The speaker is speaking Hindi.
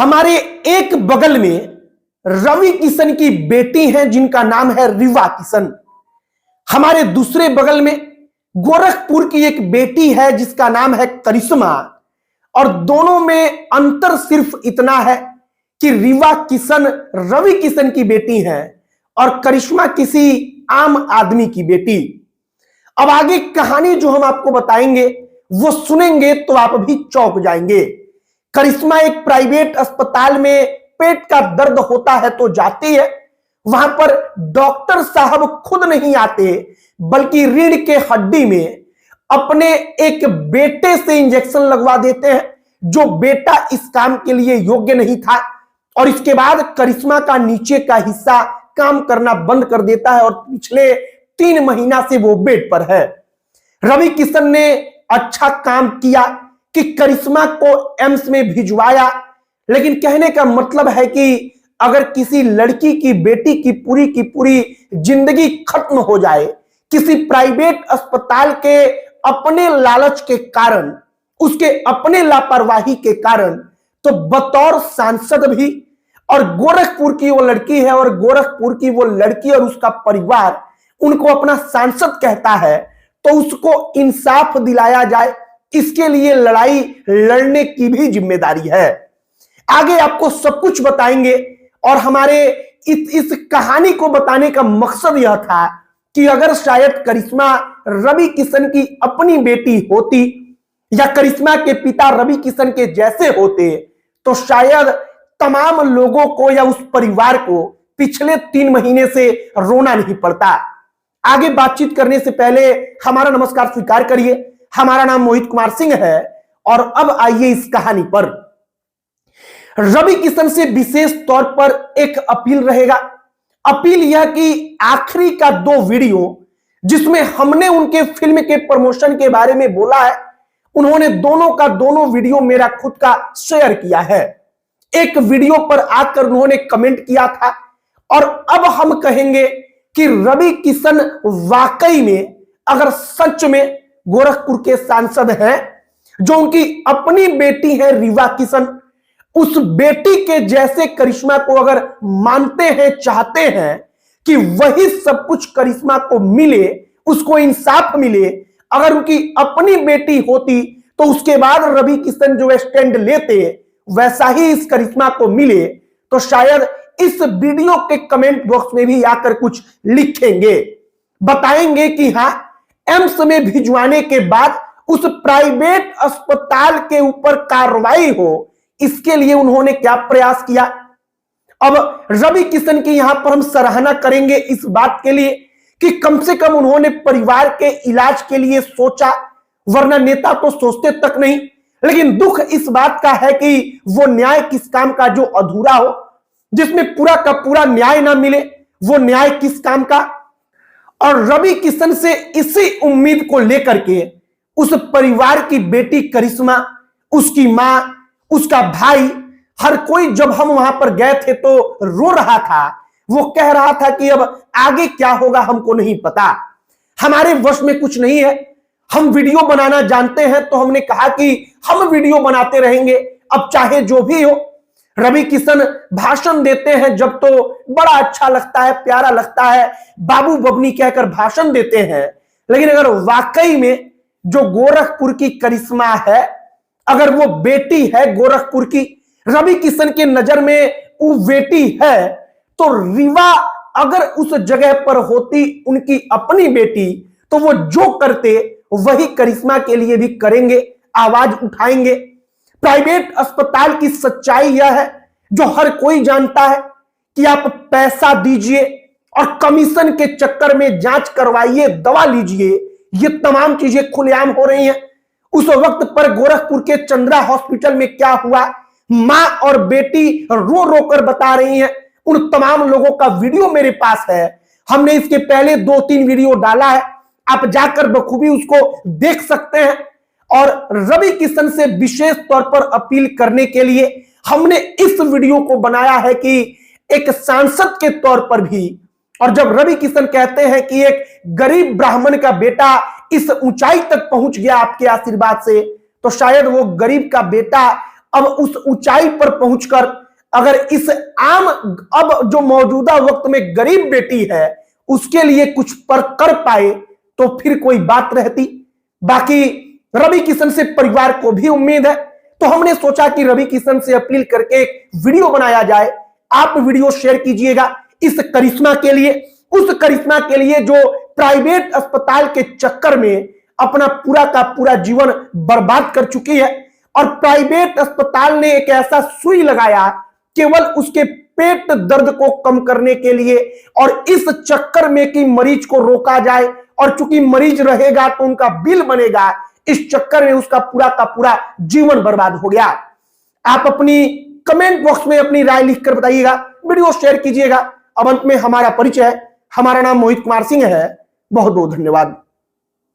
हमारे एक बगल में रवि किशन की बेटी हैं जिनका नाम है रीवा किशन। हमारे दूसरे बगल में गोरखपुर की एक बेटी है जिसका नाम है करिश्मा। और दोनों में अंतर सिर्फ इतना है कि रीवा किशन रवि किशन की बेटी है और करिश्मा किसी आम आदमी की बेटी। अब आगे कहानी जो हम आपको बताएंगे वो सुनेंगे तो आप भी चौंक जाएंगे। करिश्मा एक प्राइवेट अस्पताल में पेट का दर्द होता है तो जाती है। वहां पर डॉक्टर साहब खुद नहीं आते बल्कि रीढ़ के हड्डी में अपने एक बेटे से इंजेक्शन लगवा देते हैं जो बेटा इस काम के लिए योग्य नहीं था। और इसके बाद करिश्मा का नीचे का हिस्सा काम करना बंद कर देता है और पिछले 3 महीना से वो बेड पर है। रवि किशन ने अच्छा काम किया कि करिश्मा को एम्स में भिजवाया, लेकिन कहने का मतलब है कि अगर किसी लड़की की बेटी की पूरी जिंदगी खत्म हो जाए किसी प्राइवेट अस्पताल के अपने लालच के कारण, उसके अपने लापरवाही के कारण, तो बतौर सांसद भी, और गोरखपुर की वो लड़की है और गोरखपुर की वो लड़की और उसका परिवार उनको अपना सांसद कहता है, तो उसको इंसाफ दिलाया जाए, इसके लिए लड़ाई लड़ने की भी जिम्मेदारी है। आगे आपको सब कुछ बताएंगे। और हमारे इस कहानी को बताने का मकसद यह था कि अगर शायद करिश्मा रवि किशन की अपनी बेटी होती या करिश्मा के पिता रवि किशन के जैसे होते तो शायद तमाम लोगों को या उस परिवार को पिछले 3 महीने से रोना नहीं पड़ता। आगे बातचीत करने से पहले हमारा नमस्कार स्वीकार करिए। हमारा नाम मोहित कुमार सिंह है और अब आइए इस कहानी पर। रवि किशन से विशेष तौर पर एक अपील रहेगा। अपील यह कि आखिरी का 2 वीडियो जिसमें हमने उनके फिल्म के प्रमोशन के बारे में बोला है, उन्होंने दोनों का दोनों वीडियो मेरा खुद का शेयर किया है। एक वीडियो पर आकर उन्होंने कमेंट किया था और अब हम कहेंगे कि रवि किशन वाकई में अगर सच में गोरखपुर के सांसद हैं, जो उनकी अपनी बेटी है रीवा किशन, उस बेटी के जैसे करिश्मा को अगर मानते हैं, चाहते हैं कि वही सब कुछ करिश्मा को मिले, उसको इंसाफ मिले, अगर उनकी अपनी बेटी होती तो उसके बाद रवि किशन जो स्टैंड लेते वैसा ही इस करिश्मा को मिले, तो शायद इस वीडियो के कमेंट बॉक्स में भी आकर कुछ लिखेंगे, बताएंगे कि हां, एम्स में भिजवाने के बाद उस प्राइवेट अस्पताल के ऊपर कार्रवाई हो, इसके लिए उन्होंने क्या प्रयास किया। अब रवि किशन की यहां पर हम सराहना करेंगे इस बात के लिए कि कम से कम उन्होंने परिवार के इलाज के लिए सोचा, वरना नेता तो सोचते तक नहीं। लेकिन दुख इस बात का है कि वो न्याय किस काम का जो अधूरा हो, जिसमें पूरा का पूरा न्याय ना मिले, वो न्याय किस काम का। और रवि किशन से इसी उम्मीद को लेकर के उस परिवार की बेटी करिश्मा, उसकी मां, उसका भाई, हर कोई जब हम वहां पर गए थे तो रो रहा था। वो कह रहा था कि अब आगे क्या होगा हमको नहीं पता, हमारे वश में कुछ नहीं है, हम वीडियो बनाना जानते हैं तो हमने कहा कि हम वीडियो बनाते रहेंगे, अब चाहे जो भी हो। रवि किशन भाषण देते हैं जब तो बड़ा अच्छा लगता है, प्यारा लगता है, बाबू बबनी कहकर भाषण देते हैं। लेकिन अगर वाकई में जो गोरखपुर की करिश्मा है, अगर वो बेटी है गोरखपुर की, रवि किशन के नजर में वो बेटी है, तो रीवा अगर उस जगह पर होती उनकी अपनी बेटी, तो वो जो करते वही करिश्मा के लिए भी करेंगे, आवाज उठाएंगे। प्राइवेट अस्पताल की सच्चाई यह है जो हर कोई जानता है कि आप पैसा दीजिए और कमीशन के चक्कर में जांच करवाइए, दवा लीजिए, ये तमाम चीजें खुलेआम हो रही हैं। उस वक्त पर गोरखपुर के चंद्रा हॉस्पिटल में क्या हुआ, मां और बेटी रो रो कर बता रही हैं। उन तमाम लोगों का वीडियो मेरे पास है, हमने इसके पहले 2-3 वीडियो डाला है, आप जाकर बखूबी उसको देख सकते हैं। और रवि किशन से विशेष तौर पर अपील करने के लिए हमने इस वीडियो को बनाया है कि एक सांसद के तौर पर भी, और जब रवि किशन कहते हैं कि एक गरीब ब्राह्मण का बेटा इस ऊंचाई तक पहुंच गया आपके आशीर्वाद से, तो शायद वो गरीब का बेटा अब उस ऊंचाई पर पहुंचकर अगर इस आम अब जो मौजूदा वक्त में गरीब बेटी है उसके लिए कुछ पर कर पाए तो फिर कोई बात रहती। बाकी रवि किशन से परिवार को भी उम्मीद है, तो हमने सोचा कि रवि किशन से अपील करके एक वीडियो बनाया जाए। आप वीडियो शेयर कीजिएगा इस करिश्मा के लिए, उस करिश्मा के लिए जो प्राइवेट अस्पताल के चक्कर में अपना पूरा का पूरा जीवन बर्बाद कर चुकी है और प्राइवेट अस्पताल ने एक ऐसा सुई लगाया केवल उसके पेट दर्द को कम करने के लिए, और इस चक्कर में कि मरीज को रोका जाए, और चूंकि मरीज रहेगा तो उनका बिल बनेगा, इस चक्कर में उसका पूरा का पूरा जीवन बर्बाद हो गया। आप अपनी कमेंट बॉक्स में अपनी राय लिखकर बताइएगा, वीडियो शेयर कीजिएगा। अब अंत में हमारा परिचय, हमारा नाम मोहित कुमार सिंह है। बहुत बहुत धन्यवाद।